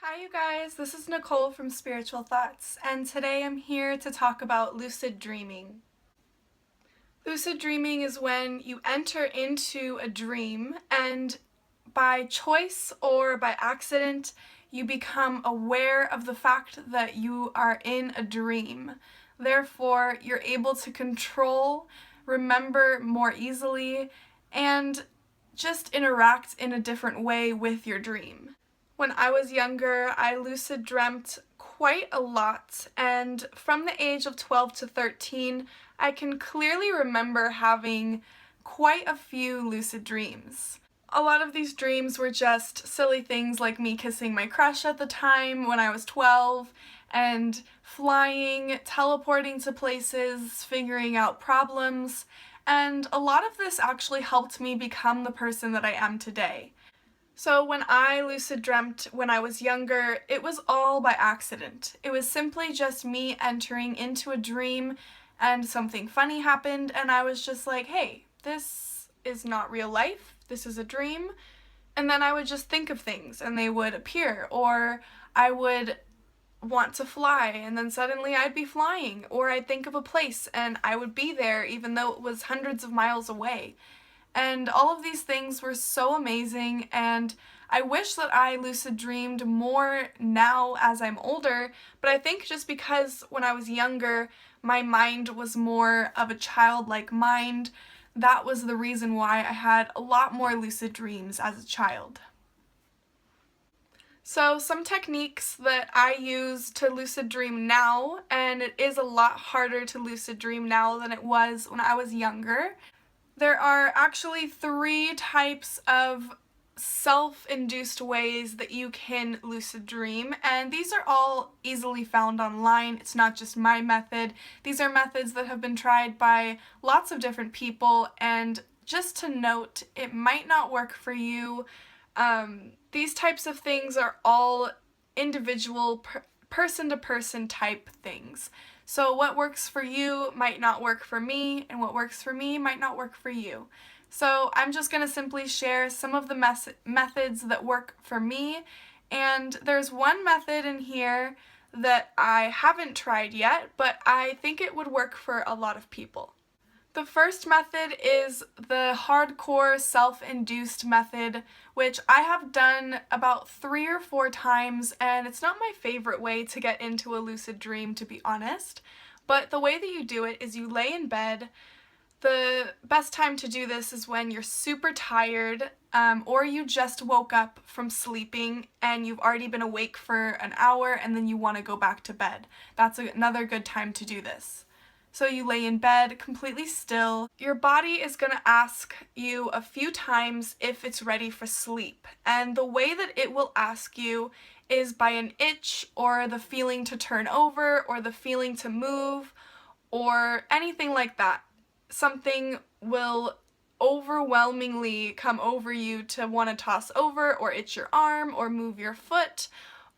Hi you guys, this is Nicole from Spiritual Thoughts, and today I'm here to talk about lucid dreaming. Lucid dreaming is when you enter into a dream and by choice or by accident you become aware of the fact that you are in a dream. Therefore, you're able to control, remember more easily, and just interact in a different way with your dream. When I was younger, I lucid dreamt quite a lot, and from the age of 12 to 13, I can clearly remember having quite a few lucid dreams. A lot of these dreams were just silly things like me kissing my crush at the time when I was 12, and flying, teleporting to places, figuring out problems, and a lot of this actually helped me become the person that I am today. So when I lucid dreamt when I was younger, it was all by accident. It was simply just me entering into a dream and something funny happened and I was just like, hey, this is not real life, this is a dream. And then I would just think of things and they would appear, or I would want to fly and then suddenly I'd be flying, or I'd think of a place and I would be there even though it was hundreds of miles away. And all of these things were so amazing, and I wish that I lucid dreamed more now as I'm older, but I think just because when I was younger, my mind was more of a childlike mind, that was the reason why I had a lot more lucid dreams as a child. So some techniques that I use to lucid dream now, and it is a lot harder to lucid dream now than it was when I was younger. There are actually 3 types of self-induced ways that you can lucid dream, and these are all easily found online. It's not just my method. These are methods that have been tried by lots of different people, and just to note, it might not work for you. These types of things are all individual, person-to-person type things. So what works for you might not work for me, and what works for me might not work for you. So I'm just going to simply share some of the methods that work for me, and there's one method in here that I haven't tried yet, but I think it would work for a lot of people. The first method is the hardcore self-induced method, which I have done about 3 or 4 times, and it's not my favorite way to get into a lucid dream, to be honest. But the way that you do it is you lay in bed. The best time to do this is when you're super tired, or you just woke up from sleeping and you've already been awake for an hour and then you want to go back to bed. That's another good time to do this. So you lay in bed completely still. Your body is going to ask you a few times if it's ready for sleep. And the way that it will ask you is by an itch, or the feeling to turn over, or the feeling to move, or anything like that. Something will overwhelmingly come over you to want to toss over, or itch your arm, or move your foot,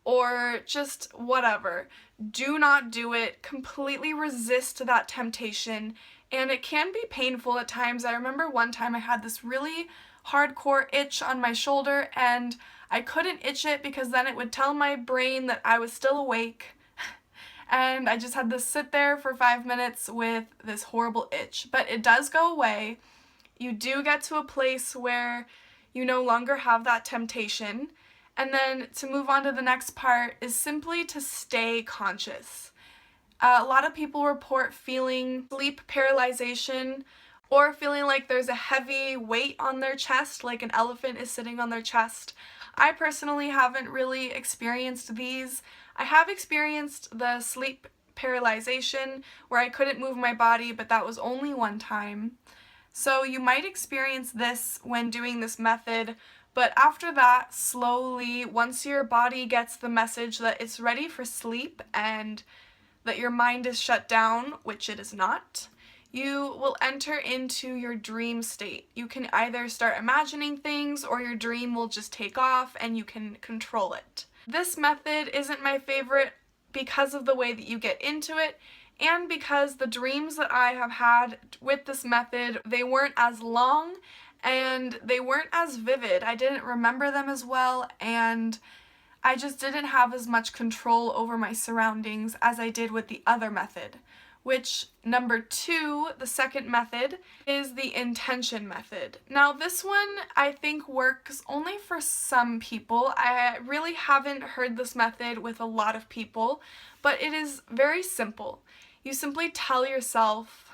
or just whatever. Do not do it. Completely resist that temptation, and it can be painful at times. I remember one time I had this really hardcore itch on my shoulder, and I couldn't itch it because then it would tell my brain that I was still awake, and I just had to sit there for 5 minutes with this horrible itch. But it does go away. You do get to a place where you no longer have that temptation. And then to move on to the next part is simply to stay conscious. A lot of people report feeling sleep paralyzation, or feeling like there's a heavy weight on their chest, like an elephant is sitting on their chest. I personally haven't really experienced these. I have experienced the sleep paralyzation where I couldn't move my body, but that was only one time. So you might experience this when doing this method. But after that, slowly, once your body gets the message that it's ready for sleep and that your mind is shut down, which it is not, you will enter into your dream state. You can either start imagining things, or your dream will just take off and you can control it. This method isn't my favorite because of the way that you get into it, and because the dreams that I have had with this method, they weren't as long and they weren't as vivid. I didn't remember them as well, and I just didn't have as much control over my surroundings as I did with the other method, which number 2, the second method, is the intention method. Now this one I think works only for some people. I really haven't heard this method with a lot of people, but it is very simple. You simply tell yourself,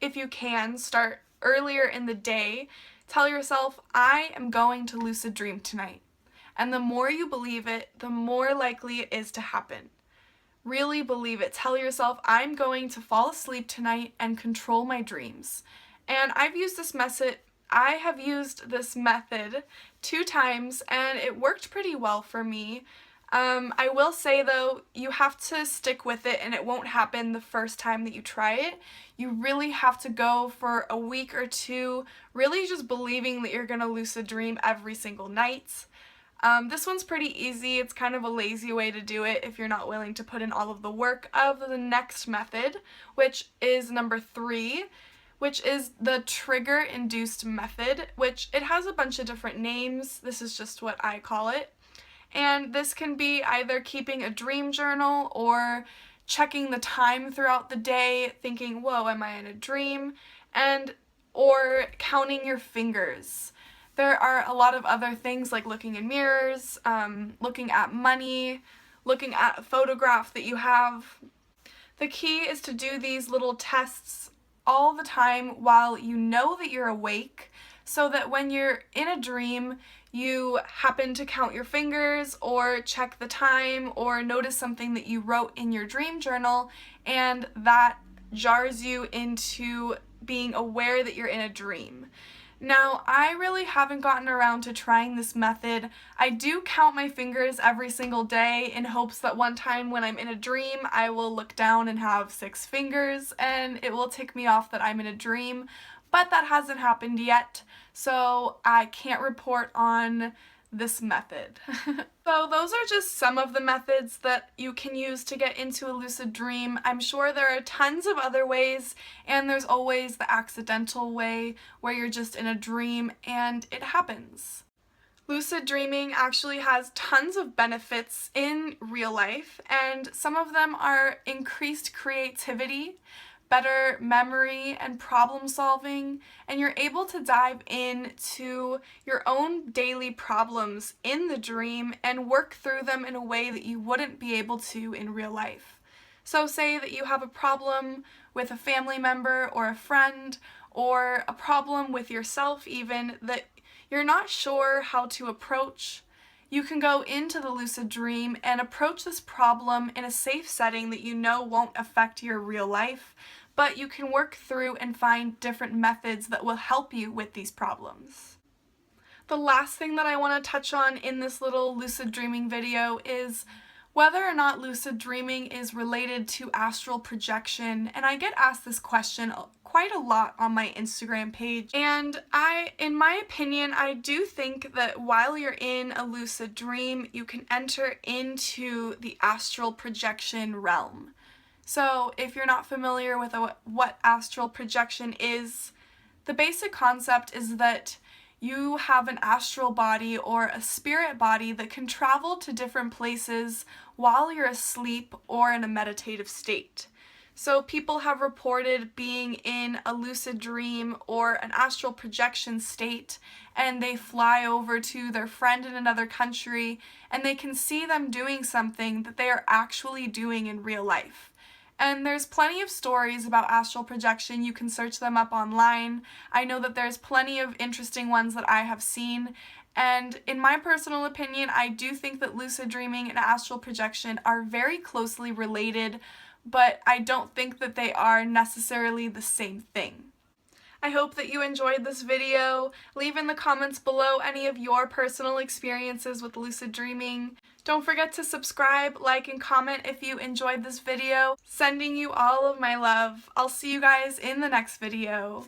if you can, start earlier in the day, tell yourself, I am going to lucid dream tonight. And the more you believe it, the more likely it is to happen. Really believe it. Tell yourself, I'm going to fall asleep tonight and control my dreams. And I have used this method 2 times and it worked pretty well for me. I will say though, you have to stick with it and it won't happen the first time that you try it. You really have to go for a week or 2, really just believing that you're going to lucid dream every single night. This one's pretty easy. It's kind of a lazy way to do it if you're not willing to put in all of the work of the next method, which is number 3, which is the trigger-induced method, which it has a bunch of different names. This is just what I call it. And this can be either keeping a dream journal or checking the time throughout the day, thinking, whoa, am I in a dream? Or counting your fingers. There are a lot of other things like looking in mirrors, looking at money, looking at a photograph that you have. The key is to do these little tests all the time while you know that you're awake, so that when you're in a dream, you happen to count your fingers or check the time or notice something that you wrote in your dream journal, and that jars you into being aware that you're in a dream. Now, I really haven't gotten around to trying this method. I do count my fingers every single day in hopes that one time when I'm in a dream, I will look down and have 6 fingers and it will tick me off that I'm in a dream, but that hasn't happened yet, so I can't report on this method. So those are just some of the methods that you can use to get into a lucid dream. I'm sure there are tons of other ways, and there's always the accidental way where you're just in a dream and it happens. Lucid dreaming actually has tons of benefits in real life, and some of them are increased creativity, better memory and problem solving, and you're able to dive into your own daily problems in the dream and work through them in a way that you wouldn't be able to in real life. So say that you have a problem with a family member or a friend, or a problem with yourself even, that you're not sure how to approach. You can go into the lucid dream and approach this problem in a safe setting that you know won't affect your real life, but you can work through and find different methods that will help you with these problems. The last thing that I want to touch on in this little lucid dreaming video is whether or not lucid dreaming is related to astral projection, and I get asked this question quite a lot on my Instagram page, and in my opinion, I do think that while you're in a lucid dream, you can enter into the astral projection realm. So if you're not familiar with what astral projection is, the basic concept is that you have an astral body or a spirit body that can travel to different places while you're asleep or in a meditative state. So people have reported being in a lucid dream or an astral projection state, and they fly over to their friend in another country and they can see them doing something that they are actually doing in real life. And there's plenty of stories about astral projection. You can search them up online. I know that there's plenty of interesting ones that I have seen. And in my personal opinion, I do think that lucid dreaming and astral projection are very closely related, but I don't think that they are necessarily the same thing. I hope that you enjoyed this video. Leave in the comments below any of your personal experiences with lucid dreaming. Don't forget to subscribe, like, and comment if you enjoyed this video. Sending you all of my love. I'll see you guys in the next video.